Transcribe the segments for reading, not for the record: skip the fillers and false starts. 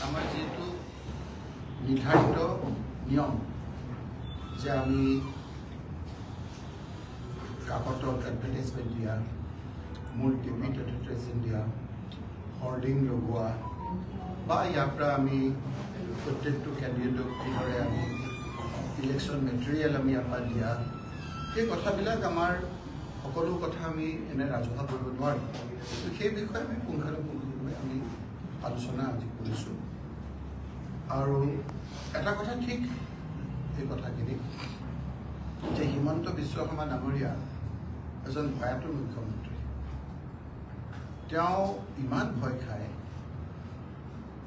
আমাৰ যেটো নিৰ্ধাৰিত নিয়ম যে আমি কাকতত এডভাৰটাইজমেণ্ট দিয়া, মূল টিভিত এডভাৰটাইজমেণ্ট দিয়া, হৰ্ডিং লগোৱা বা ইয়াৰ পৰা আমি প্ৰত্যেকটো কেণ্ডিডেটক কিদৰে আমি ইলেকশ্যন মেটেৰিয়েল আমি ইয়াৰ পৰা দিয়া, সেই কথাবিলাক আমাৰ সকলো কথা আমি এনে ৰাজহুৱা কৰিব নোৱাৰোঁ। সেই বিষয়ে আমি পুংখানুপুংখভাৱে আমি আলোচনা আজি কৰিছোঁ। আৰু এটা কথা ঠিক এই কথাখিনি যে হিমন্ত বিশ্ব শৰ্মা ডাঙৰীয়া এজন ভয়াতুৰ মুখ্যমন্ত্ৰী। তেওঁ ইমান ভয় খায়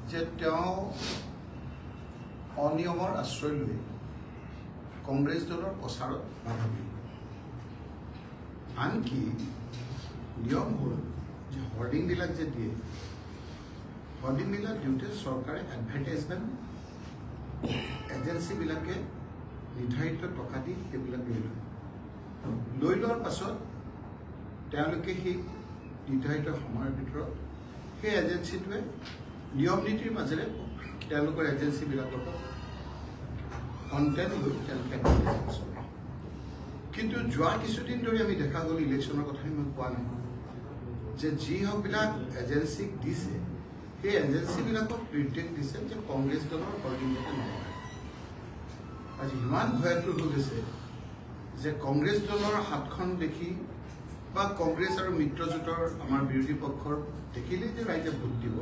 যে তেওঁ অনিয়মৰ আশ্ৰয় লৈ কংগ্ৰেছ দলৰ প্ৰচাৰত বাধা দিয়ে। আনকি নিয়ম হ'ল যে হৰ্ডিংবিলাক যে দিয়ে, হৰ্ডিংবিলাক দিওঁতে চৰকাৰে এডভাৰটাইজমেণ্ট এজেঞ্চিবিলাকে নিৰ্ধাৰিত টকা দি সেইবিলাক লৈ লোৱাৰ পাছত তেওঁলোকে সেই নিৰ্ধাৰিত সময়ৰ ভিতৰত সেই এজেঞ্চিটোৱে নিয়ম নীতিৰ মাজেৰে তেওঁলোকৰ এজেঞ্চিবিলাকৰ কণ্টেণ্ট লৈ তেওঁলোকে এডভাৰটাইজমেণ্ট চলায়। কিন্তু যোৱা কিছুদিন ধৰি আমি দেখা গ'ল, ইলেকশ্যনৰ কথাই মই কোৱা নাই, যে যিসকলবিলাক এজেঞ্চিক দিছে সেই এজেঞ্চিবিলাকক নিৰ্দেশ দিছে যে কংগ্ৰেছ দলৰ হৰ্ডিং যাতে নকৰে। আজি ইমান ভয়াতুৰ হৈ গৈছে যে কংগ্ৰেছ দলৰ হাতখন দেখি বা কংগ্ৰেছ আৰু মিত্ৰজোঁটৰ আমাৰ বিৰোধী পক্ষৰ দেখিলেই যে ৰাইজে ভোট দিব,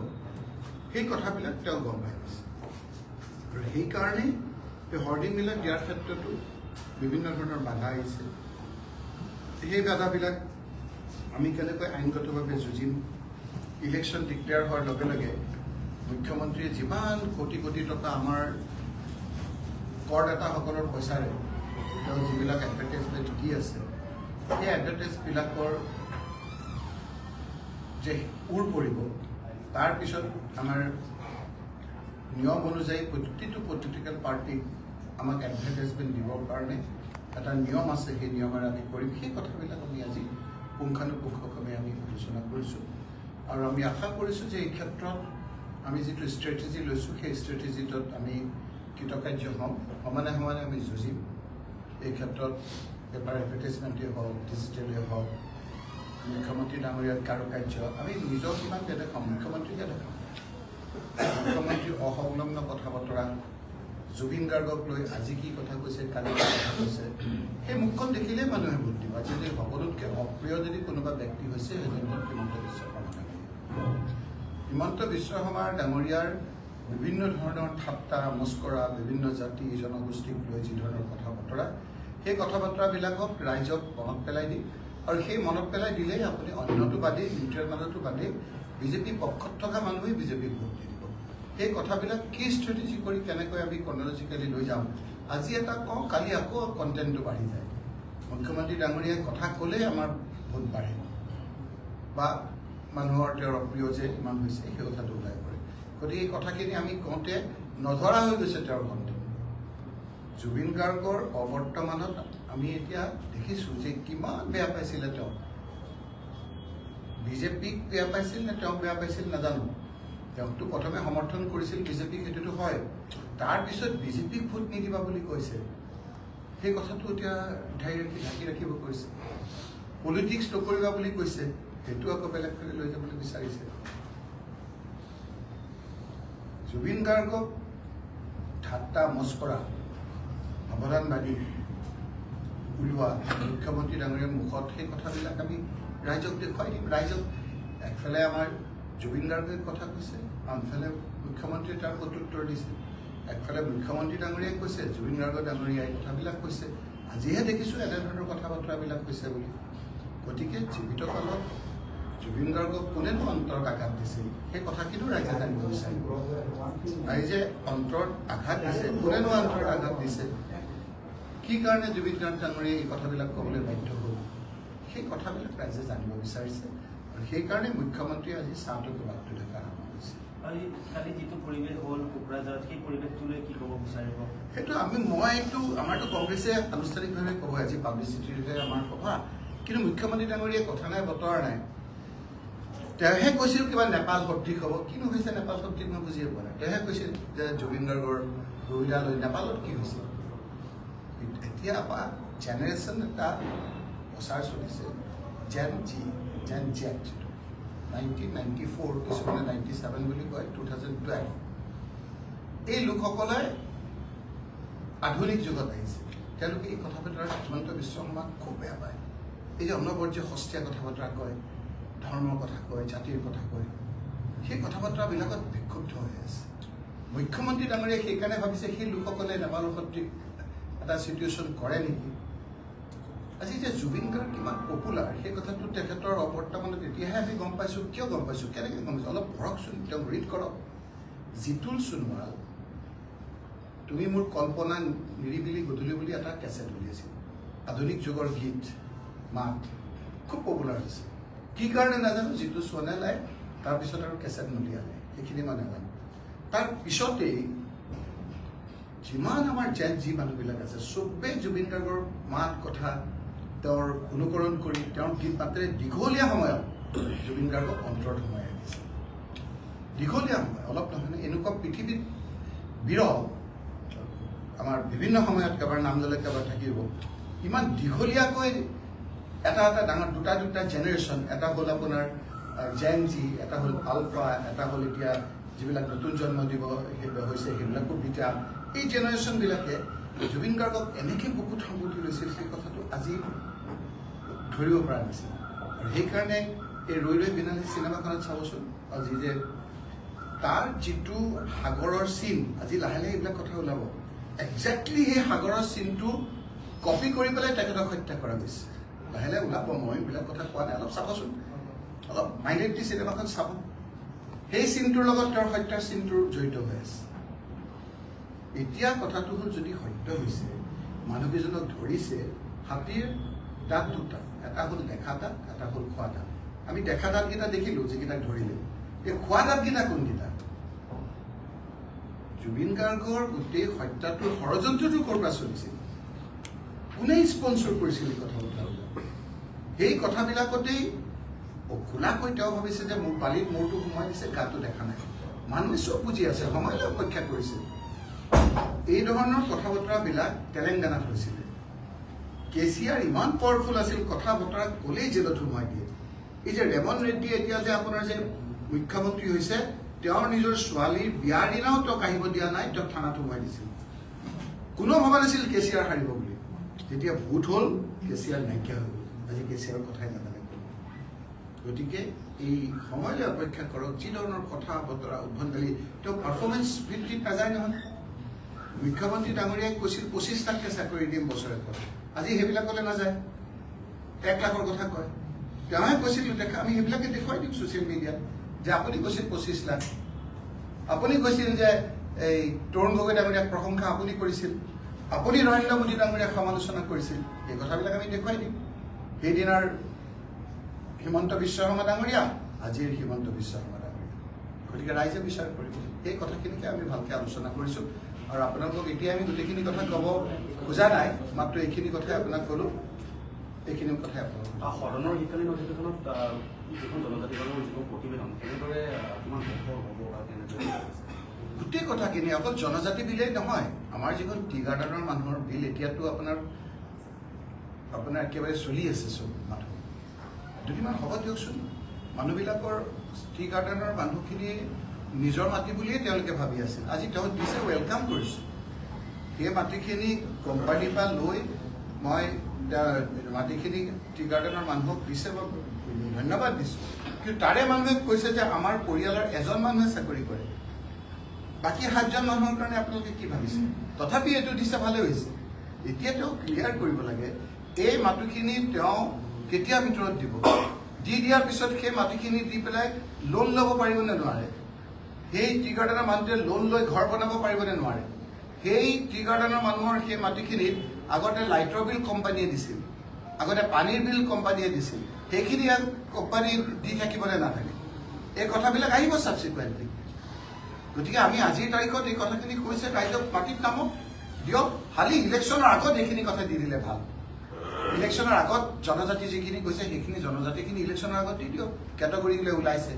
সেই কথাবিলাক তেওঁ গম পাই গৈছে। আৰু সেইকাৰণেই এই হৰ্ডিংবিলাক দিয়াৰ ক্ষেত্ৰতো বিভিন্ন ধৰণৰ বাধা আহিছে। সেই বাধাবিলাক আমি কেনেকৈ আইনগতভাৱে যুঁজিম। ইলেকশ্যন ডিক্লেয়াৰ হোৱাৰ লগে লগে মুখ্যমন্ত্ৰীয়ে যিমান কোটি কোটি টকা আমাৰ কৰদাতাসকলৰ পইচাৰে তেওঁ যিবিলাক এডভাৰটাইজমেণ্ট দি আছে, সেই এডভাৰটাইজবিলাকৰ যে উৰ পৰিব, তাৰপিছত আমাৰ নিয়ম অনুযায়ী প্ৰতিটো পলিটিকেল পাৰ্টিক আমাক এডভাৰটাইজমেণ্ট দিবৰ কাৰণে এটা নিয়ম আছে, সেই নিয়মেৰে আমি কৰিম। সেই কথাবিলাক আমি আজি পুংখানুপুংখভাৱে আমি আলোচনা কৰিছোঁ। আৰু আমি আশা কৰিছোঁ যে এই ক্ষেত্ৰত আমি যিটো ষ্ট্ৰেটেজি লৈছোঁ, সেই ষ্ট্ৰেটেজিটোত আমি কৃতকাৰ্য হ'ম। সমানে সমানে আমি যুঁজিম। এই ক্ষেত্ৰত পেপাৰ এডভাৰটাইজমেণ্টেই হওক, ডিজিটেলেই হওক, মুখ্যমন্ত্ৰী ডাঙৰীয়াৰ কাৰুকাৰ্য আমি নিজক কিমান দেখাম, মুখ্যমন্ত্ৰীকে দেখাম। মুখ্যমন্ত্ৰীৰ অসংলগ্ন কথা বতৰা, জুবিন গাৰ্গক লৈ আজি কি কথা কৈছে, কালি কি কথা কৈছে, সেই মুখখন দেখিলেই মানুহে ভোট দিব। আজি যদি সকলোতকৈ অপ্ৰিয় যদি কোনোবা ব্যক্তি হৈছে, সেইজন হ'ল হিমন্ত বিশ্ব শৰ্মা ডাঙৰীয়া। হিমন্ত বিশ্ব শৰ্মা ডাঙৰীয়াৰ বিভিন্ন ধৰণৰ ঠাট্টা মস্কৰা, বিভিন্ন জাতি জনগোষ্ঠীক লৈ যি ধৰণৰ কথা বতৰা, সেই কথা বতৰাবিলাকক ৰাইজক মনত পেলাই দি, আৰু সেই মনত পেলাই দিলেই আপুনি অন্যটো বাদেই, নিউট্ৰেল মানুহটো বাদেই বিজেপি পক্ষত থকা মানুহেই বিজেপিক ভোট দি দিব। সেই কথাবিলাক কি ষ্ট্ৰেটেজি কৰি কেনেকৈ আমি ক্ৰনলজিকেলি লৈ যাম, আজি এটা কওঁ, কালি আকৌ কণ্টেণ্টটো বাঢ়ি যায়। মুখ্যমন্ত্ৰী ডাঙৰীয়াই কথা ক'লেই আমাৰ ভোট বাঢ়ে বা মানুহৰ তেওঁৰ অপ্ৰিয় যে ইমান হৈছে, সেই কথাটো ওলাই পৰে। গতিকে এই কথাখিনি আমি কওঁতে নধৰা হৈ গৈছে তেওঁৰ কণ্টেণ্ট। জুবিন গাৰ্গৰ অৱৰ্তমানত আমি এতিয়া দেখিছোঁ যে কিমান বেয়া পাইছিলে তেওঁ। বিজেপিক বেয়া পাইছিল নে তেওঁক বেয়া পাইছিল নাজানো। তেওঁকতো প্ৰথমে সমৰ্থন কৰিছিল বিজেপিক, সেইটোতো হয়। তাৰপিছত বিজেপিক ভোট নিদিবা বুলি কৈছে, সেই কথাটো এতিয়া ঢাকি ৰাখিব কৈছে। পলিটিক্স নকৰিবা বুলি কৈছে, সেইটো আকৌ বেলেগ ফালে লৈ যাবলৈ বিচাৰিছে। জুবিন গাৰ্গক ঠাট্টা মস্কৰা, অৱদানবাদী ওলোৱা মুখ্যমন্ত্ৰী ডাঙৰীয়াৰ মুখত সেই কথাবিলাক আমি ৰাইজক দেখুৱাই দিম। ৰাইজক একফালে আমাৰ জুবিন গাৰ্গে কথা কৈছে, আনফালে মুখ্যমন্ত্ৰীয়ে তাৰ প্ৰত্যুত্তৰ দিছে। একফালে মুখ্যমন্ত্ৰী ডাঙৰীয়াই কৈছে, জুবিন গাৰ্গ ডাঙৰীয়াই কথাবিলাক কৈছে। আজিহে দেখিছোঁ এনেধৰণৰ কথা বতৰাবিলাক কৈছে বুলি। গতিকে জীৱিত কালত জুবিন গাৰ্গক কোনেনো অন্তৰত আঘাত দিছিল, সেই কথাখিনিও ৰাইজে জানিব বিচাৰিব। ৰাইজে অন্তৰত আঘাত দিছে, কোনেনো অন্তৰত আঘাত দিছে, কি কাৰণে জুবিন গাৰ্গ ডাঙৰীয়াই এই কথাবিলাক ক'বলৈ বাধ্য হ'ল, সেই কথাবিলাক ৰাইজে জানিব বিচাৰিছে। আৰু সেইকাৰণে মুখ্যমন্ত্ৰীয়ে আজি চাহটোকে বাটটো দেখা আৰম্ভ হৈছে। কালি যিটো পৰিৱেশ হ'ল কোকৰাঝাৰত, সেই পৰিৱেশটোলৈ কি ক'ব বিচাৰিব? সেইটো মইতো আমাৰতো কংগ্ৰেছে আনুষ্ঠানিকভাৱে ক'ব, আজি পাব্লিচিটিৰে আমাৰ সভা, কিন্তু মুখ্যমন্ত্ৰী ডাঙৰীয়াই কথা নাই বতৰা নাই। তেওঁহে কৈছিল কিবা নেপাল সদৃশ হ'ব কিনো হৈছে নেপাল সদৃশ মই বুজিয়ে পোৱা নাই তেওঁহে কৈছিল যে জুবিন গাৰ্গৰ সুবিধা লৈ নেপালত কি হৈছে এতিয়া জেনেৰেশ্যন এটা প্ৰচাৰ চলিছে জেন জেট 1994 কিছুমানে 97 বুলি কয় 2012 এই লোকসকলে আধুনিক যুগত আহিছে তেওঁলোকে এই কথা বতৰা হিমন্ত বিশ্ব শৰ্মাক খুব বেয়া পায় এই যে অনবৰত যে সস্তীয়া কথা বতৰা কয় ধৰ্মৰ কথা কয় জাতিৰ কথা কয় সেই কথা বতৰাবিলাকত বিক্ষুব্ধ হৈ আছে মুখ্যমন্ত্ৰী ডাঙৰীয়াই সেইকাৰণে ভাবিছে সেই লোকসকলে নেপালৰ সদৃশ এটা চিটুৱেশ্যন কৰে নেকি আজি যে জুবিন গাৰ্গ কিমান পপুলাৰ সেই কথাটো তেখেতৰ অৱৰ্তমানত এতিয়াহে আমি গম পাইছোঁ কিয় গম পাইছোঁ কেনেকৈ গম পাইছোঁ অলপ পঢ়কচোন তেওঁক ৰিড কৰক জিতুল সোণোৱাল তুমি মোৰ কল্পনা নিৰিবিলি গধূলি বুলি এটা কেছেট উলিয়াইছিল আধুনিক যুগৰ গীত মাত খুব পপুলাৰ হৈছে কি কাৰণে নাজানো জিতু সোণোৱালে তাৰপিছত আৰু কেছেট নুলিয়ালে সেইখিনি মই নাজানো তাৰ পিছতেই যিমান আমাৰ জেন জি মানুহবিলাক আছে চবেই জুবিন গাৰ্গৰ মাত কথা তেওঁৰ অনুকৰণ কৰি তেওঁৰ গীত মাতেৰে দীঘলীয়া সময়ত জুবিন গাৰ্গক অন্তৰত সোমাই আহিছে দীঘলীয়া সময় অলপ নহয় এনেকুৱা পৃথিৱীত বিৰল আমাৰ বিভিন্ন সময়ত কাৰোবাৰ নাম ল'লে কাৰোবাৰ থাকিব ইমান দীঘলীয়াকৈ এটা এটা ডাঙৰ দুটা জেনেৰেশ্যন এটা হ'ল আপোনাৰ জেন জি এটা হ'ল আলফা এটা হ'ল এতিয়া যিবিলাক নতুন জন্ম দিব হৈছে সেইবিলাকো বিটা এই জেনেৰেশ্যনবিলাকে জুবিন গাৰ্গক এনেকৈ বুকুত সামুঠি লৈছিল সেই কথাটো আজি ধৰিব পৰা নাছিল আৰু সেইকাৰণে এই ৰৈ ৰৈ বিনালী চিনেমাখনত চাবচোন আজি যে তাৰ যিটো সাগৰৰ চিন আজি লাহে লাহে এইবিলাক কথা ওলাব একজেক্টলি সেই সাগৰৰ চিনটো কপি কৰি পেলাই তেখেতক হত্যা কৰা গৈছে লাহে লাহে ওলাব মই এইবিলাক কথা কোৱা নাই অলপ চাবচোন অলপ মাইণ্ডেড দি চিনেমাখন চাব সেই চিনটোৰ লগত তেওঁৰ হত্যাৰ চিনটোৰ জড়িত হৈ আছে এতিয়া কথাটো হ'ল যদি সত্য হৈছে মানুহকেইজনক ধৰিছে হাতীৰ দাঁত দুটা এটা হ'ল দেখা দাঁত এটা হ'ল খোৱা দাঁত আমি দেখা দাঁতকেইটা দেখিলোঁ যিকেইটাক ধৰিলে এই খোৱা দাঁতকেইটা কোনকেইটা জুবিন গাৰ্গৰ গোটেই হত্যাটোৰ ষড়যন্ত্ৰটো ক'ৰ পৰা চলিছিল কোনে স্পন্সৰ কৰিছিল এই কথা বতৰা সেই কথাবিলাকতেই খোলাকৈ তেওঁ ভাবিছে যে মোৰ বালিত মূৰটো সোমাই দিছে গাটো দেখা নাই মানুহে চব বুজি আছে সময়লৈ অপেক্ষা কৰিছিল এই ধৰণৰ কথা বতৰাবিলাক তেলেংগানাত হৈছিলে কেচিআৰ ইমান পাৱাৰফুল আছিল কথা বতৰা ক'লেই জেলত সোমাই দিয়ে এই যে ৰেৱন্ত ৰেড্ডী এতিয়া যে আপোনাৰ যে মুখ্যমন্ত্ৰী হৈছে তেওঁৰ নিজৰ ছোৱালীৰ বিয়াৰ দিনাও তেওঁক আহিব দিয়া নাই তেওঁক থানাত সোমাই দিছিল কোনো ভবা নাছিল কেচিআৰ হাৰিব বুলি যেতিয়া ভোট হ'ল কেচিআৰ নাইকিয়া হৈ গ'ল আজি কেচিআৰৰ কথাই নাজানে গতিকে এই সময়লৈ অপেক্ষা কৰক যি ধৰণৰ কথা বতৰা উদ্ভণ্ডালি তেওঁ পাৰফৰ্মেঞ্চ ভিত্তিত নাযায় নহয় মুখ্যমন্ত্ৰী ডাঙৰীয়াই কৈছিল 25 লাখকে চাকৰি দিম বছৰেকত আজি সেইবিলাকলৈ নাযায় 1 লাখৰ কথা কয় তেওঁহে কৈছিল দেখা আমি সেইবিলাকে দেখুৱাই দিম ছ'চিয়েল মিডিয়াত যে আপুনি কৈছিল 25 লাখ আপুনি কৈছিল যে এই তৰুণ গগৈ ডাঙৰীয়াক প্ৰশংসা আপুনি কৰিছিল আপুনি নৰেন্দ্ৰ মোদী ডাঙৰীয়াক সমালোচনা কৰিছিল এই কথাবিলাক আমি দেখুৱাই দিম সেইদিনাৰ হিমন্ত বিশ্ব শৰ্মা ডাঙৰীয়া আজিৰ হিমন্ত বিশ্ব শৰ্মা ডাঙৰীয়া গতিকে ৰাইজে বিচাৰ কৰিব সেই কথাখিনিকে আমি ভালকৈ আলোচনা কৰিছোঁ আৰু আপোনালোকক এতিয়া আমি গোটেইখিনি কথা ক'ব খোজা নাই মাত্ৰ এইখিনি কথাই আপোনাক ক'লোঁ এইখিনি কথাই আপোনালোক সদনৰ শীতকালীন অধিৱেশনত যিখন জনজাতি দলৰ যিখন প্ৰতিবেদন কেনেদৰে কিমান সফল হ'ব বা কেনেদৰে গোটেই কথাখিনি অকল জনজাতি বিলেই নহয় আমাৰ যিখন টি গাৰ্ডেনৰ মানুহৰ বিল এতিয়াতো আপোনাৰ একেবাৰে চলি আছে চব মানুহ দুদিনমান হ'ব দিয়কচোন মানুহবিলাকৰ টি গাৰ্ডেনৰ মানুহখিনি নিজৰ মাটি বুলিয়ে তেওঁলোকে ভাবি আছিল আজি তেওঁ দিছে ৱেলকাম কৰিছোঁ সেই মাটিখিনি কোম্পানীৰ পৰা লৈ মই মাটিখিনি টি গাৰ্ডেনৰ মানুহক দিছে মই ধন্যবাদ দিছোঁ কিন্তু তাৰে মানুহে কৈছে যে আমাৰ পৰিয়ালৰ এজন মানুহে চাকৰি কৰে বাকী 7জন মানুহৰ কাৰণে আপোনালোকে কি ভাবিছে তথাপি এইটো দিছে ভালে হৈছে এতিয়া তেওঁ ক্লিয়াৰ কৰিব লাগে এই মাটিখিনি তেওঁ কেতিয়া ভিতৰত দিব দি দিয়াৰ পিছত সেই মাটিখিনি দি পেলাই লোন ল'ব পাৰিবনে নোৱাৰে সেই টি গাৰ্ডেনৰ মানুহটোৱে লোন লৈ ঘৰ বনাব পাৰিবনে নোৱাৰে সেই টি গাৰ্ডেনৰ মানুহৰ সেই মাটিখিনিত আগতে লাইটৰ বিল কোম্পানীয়ে দিছিল আগতে পানীৰ বিল কোম্পানীয়ে দিছিল সেইখিনি কোম্পানী দি থাকিবনে নাথাকে এই কথাবিলাক আহিব ছাবচিকুৱেণ্টলি গতিকে আমি আজিৰ তাৰিখত এই কথাখিনি কৈছে ৰাইজক মাটিত নামক দিয়ক খালি ইলেকশ্যনৰ আগত এইখিনি কথা দি দিলে ভাল ইলেকশ্যনৰ আগত জনজাতি যিখিনি কৈছে সেইখিনি জনজাতিখিনি ইলেকশ্যনৰ আগত দি দিয়ক কেটেগৰীলৈ ওলাইছে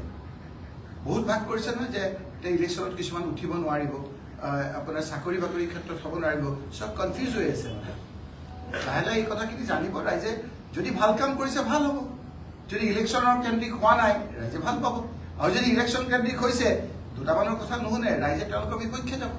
বহুত ভাগ কৰিছে নহয় যে ইলেকশ্যনত কিছুমান উঠিব নোৱাৰিব আপোনাৰ চাকৰি বাকৰিৰ ক্ষেত্ৰত হ'ব নোৱাৰিব চব কনফিউজ হৈ আছে মানে লাহে লাহে এই কথাখিনি জানিব ৰাইজে যদি ভাল কাম কৰিছে ভাল হ'ব যদি ইলেকশ্যনৰ কেন্দ্ৰিক হোৱা নাই ৰাইজে ভাল পাব আৰু যদি ইলেকশ্যন কেন্দ্ৰিক হৈছে দুটামানৰ কথা নুশুনে ৰাইজে তেওঁলোকৰ বিপক্ষে যাব